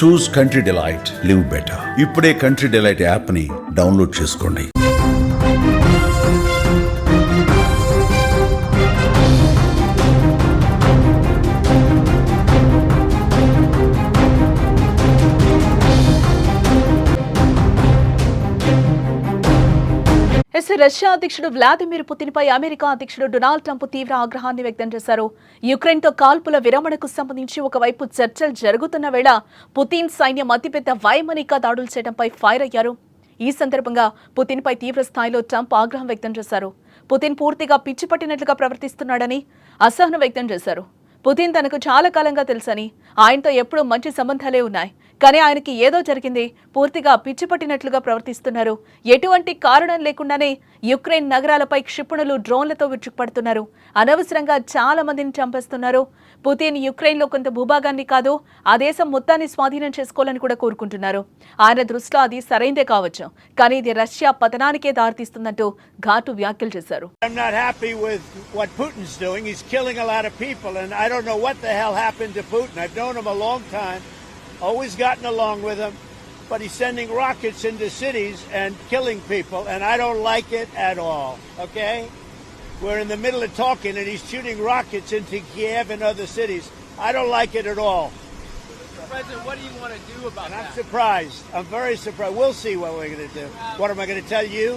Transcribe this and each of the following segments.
చూస్ country delight, live better. ఇప్పుడే country delight app ని download చేసుకోండి. రష్యా అధ్యక్షుడు వ్లాదిమిర్ పుతిన్ పై అమెరికా అధ్యక్షుడు డొనాల్డ్ ట్రంప్ తీవ్ర ఆగ్రహాన్ని వ్యక్తం చేశారు. యుక్రెయిన్ తో కాల్పుల విరమణకు సంబంధించి ఒకవైపు చర్చలు జరుగుతున్న వేళ పుతిన్ సైన్యం అతిపెద్ద వైమానిక దాడులు చేయడంపై ఫైర్ అయ్యారు. ఈ సందర్భంగా పుతిన్ పై తీవ్ర స్థాయిలో ట్రంప్ ఆగ్రహం వ్యక్తం చేశారు. పుతిన్ పూర్తిగా పిచ్చి పట్టినట్లుగా ప్రవర్తిస్తున్నాడని అసహనం వ్యక్తం చేశారు. పుతిన్ తనకు చాలా కాలంగా తెలుసని, ఆయనతో ఎప్పుడూ మంచి సంబంధాలే ఉన్నాయి, కానీ ఆయనకి ఏదో జరిగింది, పూర్తిగా పిచ్చి పట్టినట్లుగా ప్రవర్తిస్తున్నారు. ఎటువంటి కారణం లేకుండానే యుక్రెయిన్ నగరాలపై క్షిపణులు, డ్రోన్లతో విరుచుకుపడుతున్నారు. అనవసరంగా చాలా మందిని చంపేస్తున్నారు. పుతిన్ యుక్రెయిన్లో కొంత భూభాగాన్ని కాదు, ఆ దేశం మొత్తాన్ని స్వాధీనం చేసుకోవాలని కూడా కోరుకుంటున్నారు. ఆయన దృష్టిలో అది సరైందే కావచ్చు, కానీ ఇది రష్యా పతనానికే దారితీస్తుందంటూ ఘాటు వ్యాఖ్యలు చేశారు. I don't know what the hell happened to Putin. I've known him a long time, always gotten along with him, but he's sending rockets into cities and killing people, and I don't like it at all, okay? We're in the middle of talking, and he's shooting rockets into Kiev and other cities. I don't like it at all. Mr. President, what do you want to do about and that? I'm surprised. I'm very surprised. We'll see what we're going to do. What am I going to tell you?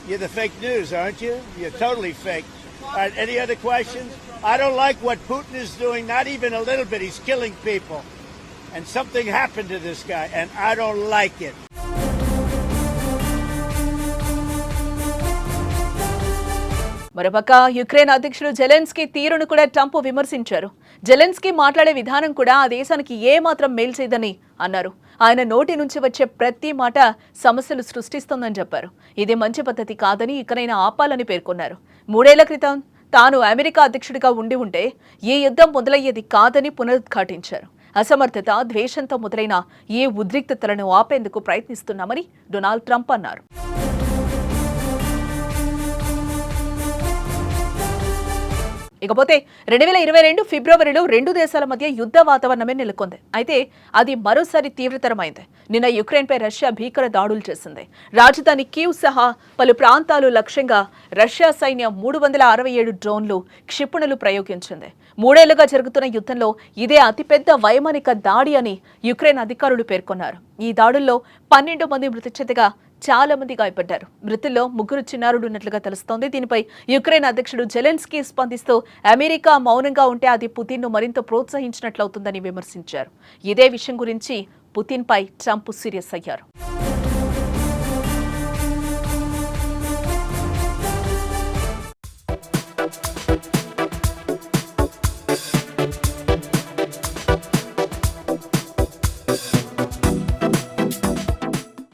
You're the fake news, aren't you? You're totally fake. All right, any other questions? I don't like what Putin is doing, not even a little bit. He's killing people. And something happened to this guy, and I don't like it. మరోపక్క Ukraine అధ్యక్షుడు Zelensky తీరును కూడా Trump విమర్శించారు. Zelensky మాట్లాడే విధానం కూడా ఆ దేశానికి ఏమాత్రం మేలు చేయదని అన్నారు. ఆయన నోటి నుంచి వచ్చే ప్రతి మాట సమస్యలు సృష్టిస్తోందని చెప్పారు. ఇది మంచి పద్ధతి కాదని, ఇకనైనా ఆపాలని పేర్కొన్నారు. 3 ఏళ్ల క్రితం తాను అమెరికా అధ్యక్షుడిగా ఉంటే ఈ యుద్ధం మొదలయ్యేది కాదని పునరుద్ఘాటించారు. అసమర్థత, ద్వేషంతో మొదలైన ఈ ఉద్రిక్తతలను ఆపేందుకు ప్రయత్నిస్తున్నామని డొనాల్డ్ ట్రంప్ అన్నారు. ఇకపోతే 2022 ఫిబ్రవరిలో 2 దేశాల మధ్య యుద్ధ వాతావరణమే నెలకొంది. అయితే అది మరోసారి తీవ్రతరమైంది. నిన్న యుక్రెయిన్పై రష్యా భీకర దాడులు చేసింది. రాజధాని కీవ్ సహా పలు ప్రాంతాలు లక్ష్యంగా రష్యా సైన్యం 367 డ్రోన్లు, క్షిపణులు ప్రయోగించింది. 3 ఏళ్లుగా జరుగుతున్న యుద్ధంలో ఇదే అతిపెద్ద వైమానిక దాడి అని యుక్రెయిన్ అధికారులు పేర్కొన్నారు. ఈ దాడుల్లో 12 మంది మృతి చెందగా చాలా మంది గాయపడ్డారు. మృతుల్లో 3 చిన్నారులు ఉన్నట్లుగా తెలుస్తోంది. దీనిపై యుక్రెయిన్ అధ్యక్షుడు జెలెన్స్కీ స్పందిస్తూ అమెరికా మౌనంగా ఉంటే అది పుతిన్ను మరింత ప్రోత్సహించినట్లవుతుందని విమర్శించారు. ఇదే విషయం గురించి పుతిన్ పై ట్రంప్ సీరియస్ అయ్యారు.